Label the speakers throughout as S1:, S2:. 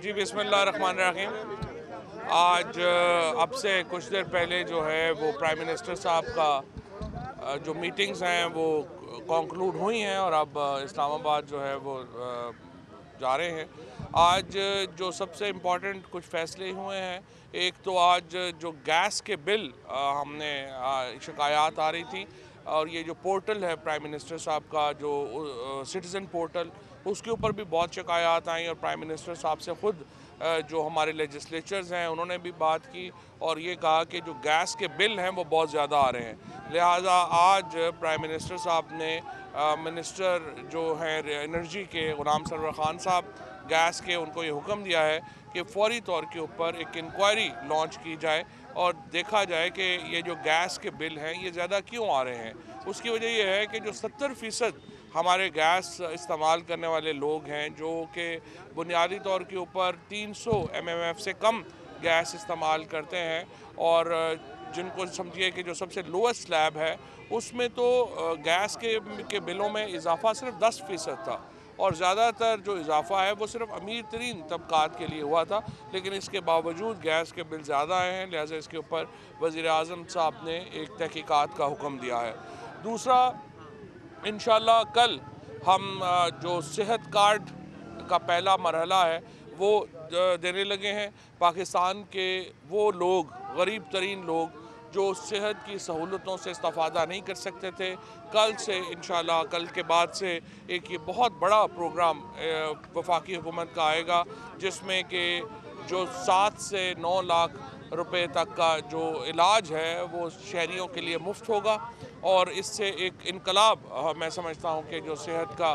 S1: जी बिस्मिल्लाहिर्रहमानिर्रहीम। आज अब से कुछ देर पहले जो है वो प्राइम मिनिस्टर साहब का जो मीटिंग्स हैं वो कंक्लूड हुई हैं और अब इस्लामाबाद जो है वो जा रहे हैं। आज जो सबसे इम्पोर्टेंट कुछ फैसले हुए हैं, एक तो आज जो गैस के बिल हमने शिकायत आ रही थी और ये जो पोर्टल है प्राइम मिनिस्टर साहब का जो सिटीज़न पोर्टल, उसके ऊपर भी बहुत शिकायत आई और प्राइम मिनिस्टर साहब से ख़ुद जो हमारे लेजिस्लेचर्स हैं उन्होंने भी बात की और ये कहा कि जो गैस के बिल हैं वो बहुत ज़्यादा आ रहे हैं। लिहाजा आज प्राइम मिनिस्टर साहब ने मिनिस्टर जो हैं एनर्जी के ग़ुलाम सरवर ख़ान साहब गैस के, उनको ये हुक्म दिया है कि फ़ौरी तौर के ऊपर एक इंक्वायरी लॉन्च की जाए और देखा जाए कि ये जो गैस के बिल हैं ये ज़्यादा क्यों आ रहे हैं। उसकी वजह ये है कि जो 70% हमारे गैस इस्तेमाल करने वाले लोग हैं जो कि बुनियादी तौर के ऊपर 300 mmf से कम गैस इस्तेमाल करते हैं और जिनको समझिए कि जो सबसे लोएस्ट स्लैब है उसमें तो गैस के बिलों में इजाफा सिर्फ 10% था और ज़्यादातर जो इजाफा है वो सिर्फ अमीर तरीन तबकात के लिए हुआ था, लेकिन इसके बावजूद गैस के बिल ज़्यादा आए हैं। लिहाजा इसके ऊपर वज़ीर-ए-आज़म साहब ने एक तहकीकात का हुक्म दिया है। दूसरा, इंशाल्लाह कल हम जो सेहत कार्ड का पहला मरहला है वो देने लगे हैं। पाकिस्तान के वो लोग, गरीब तरीन लोग जो सेहत की सहूलतों से इस्तेफ़ादा नहीं कर सकते थे, कल से इंशाल्लाह कल के बाद से एक ये बहुत बड़ा प्रोग्राम वफाकी हुकूमत का आएगा जिसमें कि जो 7 से 9 लाख रुपए तक का जो इलाज है वो शहरियों के लिए मुफ्त होगा और इससे एक इनकलाब मैं समझता हूँ कि जो सेहत का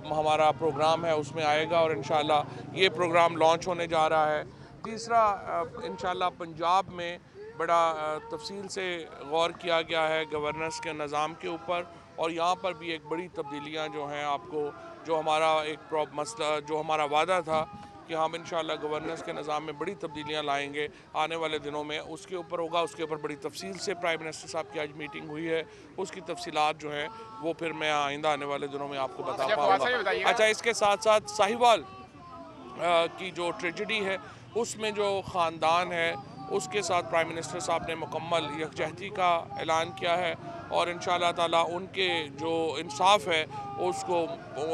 S1: हमारा प्रोग्राम है उसमें आएगा और इंशाल्लाह ये प्रोग्राम लॉन्च होने जा रहा है। तीसरा, इंशाल्लाह पंजाब में बड़ा तफसील से गौर किया गया है गवर्नेंस के निज़ाम के ऊपर और यहाँ पर भी एक बड़ी तब्दीलियाँ जो हैं, आपको जो हमारा एक मसला जो हमारा वादा था कि हम इंशाल्लाह गवर्नेंस के निज़ाम में बड़ी तब्दीलियाँ लाएंगे आने वाले दिनों में, उसके ऊपर होगा। उसके ऊपर बड़ी तफसील से प्राइम मिनिस्टर साहब की आज मीटिंग हुई है, उसकी तफसीलात जो हैं वो फिर मैं आइंदा आने वाले दिनों में आपको बता पाऊँगा। अच्छा, इसके साथ साथ साहिवाल की जो ट्रेजेडी है उसमें जो ख़ानदान है उसके साथ प्राइम मिनिस्टर साहब ने मुकम्मल यकजहती का ऐलान किया है और इंशाअल्लाह ताला उनके जो इंसाफ है उसको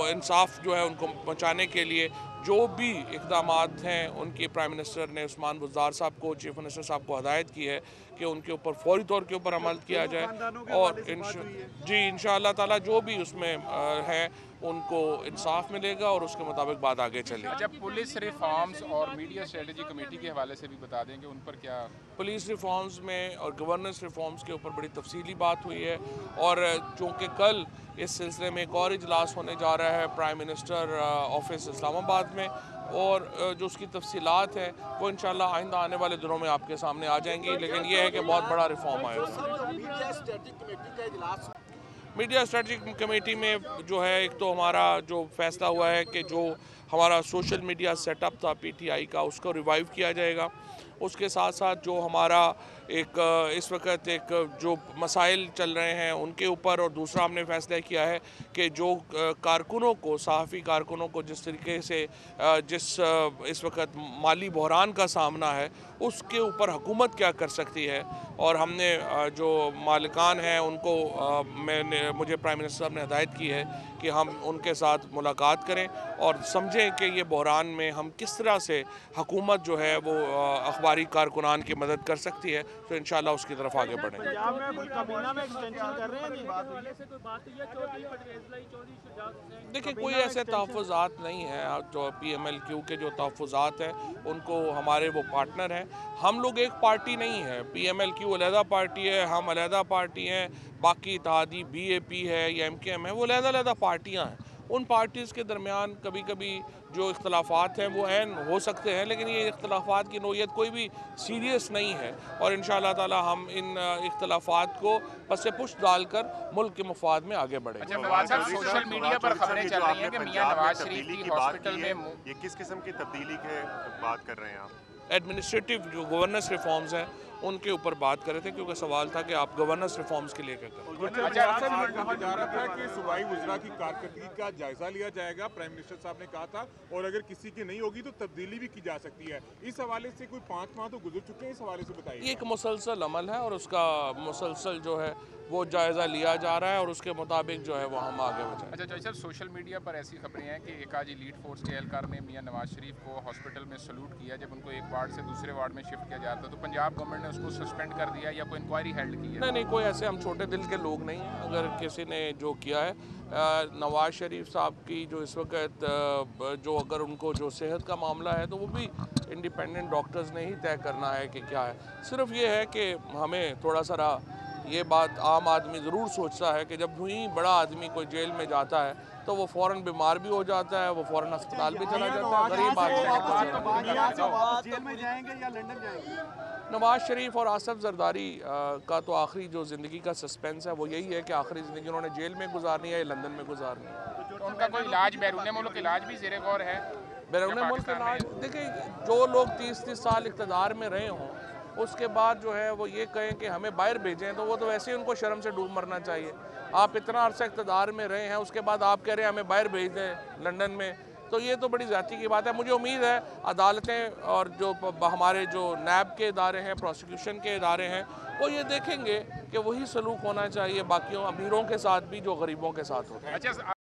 S1: इंसाफ जो है उनको पहुँचाने के लिए जो भी इक़दामात हैं उनकी प्राइम मिनिस्टर ने उस्मान बुज़दार साहब को, चीफ मिनिस्टर साहब को हदायत की है कि उनके ऊपर फ़ौरी तौर के ऊपर अमल किया जाए और इंशाअल्लाह ताला जो भी उसमें है उनको इंसाफ मिलेगा और उसके मुताबिक बात आगे चलेगी।
S2: जब पुलिस रिफॉर्म्स और मीडिया स्ट्रेटजी कमेटी के हवाले से भी बता दें कि उन पर क्या
S1: पुलिस रिफॉर्म्स में और गवर्नेंस रिफॉर्म्स के ऊपर बड़ी तफसीली बात हुई है और चूँकि कल इस सिलसिले में एक और इजलास होने जा रहा है प्राइम मिनिस्टर ऑफिस इस्लामाबाद में और जो उसकी तफसीलात हैं वो इंशाल्लाह आइंदा आने वाले दिनों में आपके सामने आ जाएंगी, लेकिन ये है कि बहुत बड़ा रिफॉर्म आएगा। मीडिया स्ट्रेटजिक कमेटी में जो है एक तो हमारा जो फैसला हुआ है कि जो हमारा सोशल मीडिया सेटअप था PTI का उसको रिवाइव किया जाएगा। उसके साथ साथ जो हमारा एक इस वक्त एक जो मसाइल चल रहे हैं उनके ऊपर, और दूसरा हमने फैसला किया है कि जो कारकुनों को, सहाफ़ी कारकुनों को जिस तरीके से जिस इस वक्त माली बहरान का सामना है उसके ऊपर हुकूमत क्या कर सकती है और हमने जो मालिकान हैं उनको मुझे प्राइम मिनिस्टर साहब ने हदायत की है कि हम उनके साथ मुलाकात करें और समझें कि ये बहरान में हम किस तरह से हुकूमत जो है वो अखबारी कारकुनान की मदद कर सकती है, तो इंशाल्लाह उसकी तरफ आगे बढ़ें। देखिए, कोई ऐसे तहफ़्फ़ुज़ात नहीं है। जो PMLQ के जो तहफ़्फ़ुज़ात हैं उनको हमारे वो पार्टनर हैं। हम लोग एक पार्टी नहीं है। PMLQ अलहदा पार्टी है, हम अलहदा पार्टी हैं, बाकी इत्तेहादी BAP है या MKM है, वो अलहदा पार्टियाँ हैं। उन पार्टीज़ के दरमियान कभी कभी जो इख्तलाफात हैं वो ऐन हो सकते हैं, लेकिन ये इख्तलाफात की नोयत कोई भी सीरियस नहीं है और इंशाअल्लाह ताला हम इन इख्तलाफात को पसे पुश डालकर मुल्क के मफाद में आगे बढ़ेंगे।
S2: अच्छा फवाद साहब, सोशल मीडिया पर खबरें चल रही हैं कि मियां नवाज शरीफ की हॉस्पिटल में
S3: ये किस किस्म की तब्दीली की बात कर रहे हैं आप?
S1: एडमिनिस्ट्रेटिव जो गवर्नेंस रिफॉर्म्स हैं उनके ऊपर बात कर रहे थे, क्योंकि सवाल था कि आप गवर्नेंस रिफॉर्म्स के लिए क्या करें।
S3: कहा जा रहा था कि सूबाई वज़रा की कारकर्दगी का जायजा लिया जाएगा, प्राइम मिनिस्टर साहब ने कहा था, और अगर किसी की नहीं होगी तो तब्दीली भी की जा सकती है। इस हवाले से कोई 5 माह तो गुजर चुके हैं, इस हवाले से बताइए।
S1: ये एक मुसलसल अमल है और उसका मुसलसल जो है वो जायज़ा लिया जा रहा है और उसके मुताबिक जो है वो हम आगे बढ़ें।
S2: अच्छा जज साहब, सोशल मीडिया पर ऐसी खबरें हैं कि एक आज एलीट फोर्स के एहलकार ने मियां नवाज शरीफ को हॉस्पिटल में सल्यूट किया जब उनको एक वार्ड से दूसरे वार्ड में शिफ्ट किया जाता, तो पंजाब गवर्नमेंट ने उसको सस्पेंड कर दिया या कोई इंक्वायरी हेल्ड की है?
S1: नहीं, कोई ऐसे हम छोटे दिल के लोग नहीं हैं। अगर किसी ने जो किया है, नवाज शरीफ साहब की जो इस वक्त जो अगर उनको जो सेहत का मामला है तो वो भी इंडिपेंडेंट डॉक्टर्स ने ही तय करना है कि क्या है। सिर्फ ये है कि हमें थोड़ा सा ये बात आम आदमी ज़रूर सोचता है कि जब ही बड़ा आदमी कोई जेल में जाता है तो वो फ़ौरन बीमार भी हो जाता है, वो फ़ौरन अस्पताल भी चला जाता है। गरीब आदमी
S4: जेल में जाएंगे या लंदन जाएंगे?
S1: नवाज शरीफ और आसिफ जरदारी का तो आखिरी जो ज़िंदगी का सस्पेंस है वो यही है कि आखिरी ज़िंदगी उन्होंने जेल में गुजारनी है या लंदन में गुजारनी है।
S2: तो उनका कोई इलाज बैरून मुल्क इलाज भी ज़ेरे गौर है?
S1: बैरून मुल्क इलाज, देखिए जो लोग 30 साल इक़्तिदार में रहे हों उसके बाद जो है वो ये कहें कि हमें बाहर भेजें तो वो तो वैसे ही उनको शर्म से डूब मरना चाहिए। आप इतना अरसा इक़्तिदार में रहे हैं, उसके बाद आप कह रहे हैं हमें बाहर भेज दें लंदन में, तो ये तो बड़ी ज़्यादती की बात है। मुझे उम्मीद है अदालतें और जो हमारे जो नैब के इदारे हैं, प्रोसिक्यूशन के इदारे हैं, वो ये देखेंगे कि वही सलूक होना चाहिए बाकियों अमीरों के साथ भी जो गरीबों के साथ होता है।
S2: अच्छा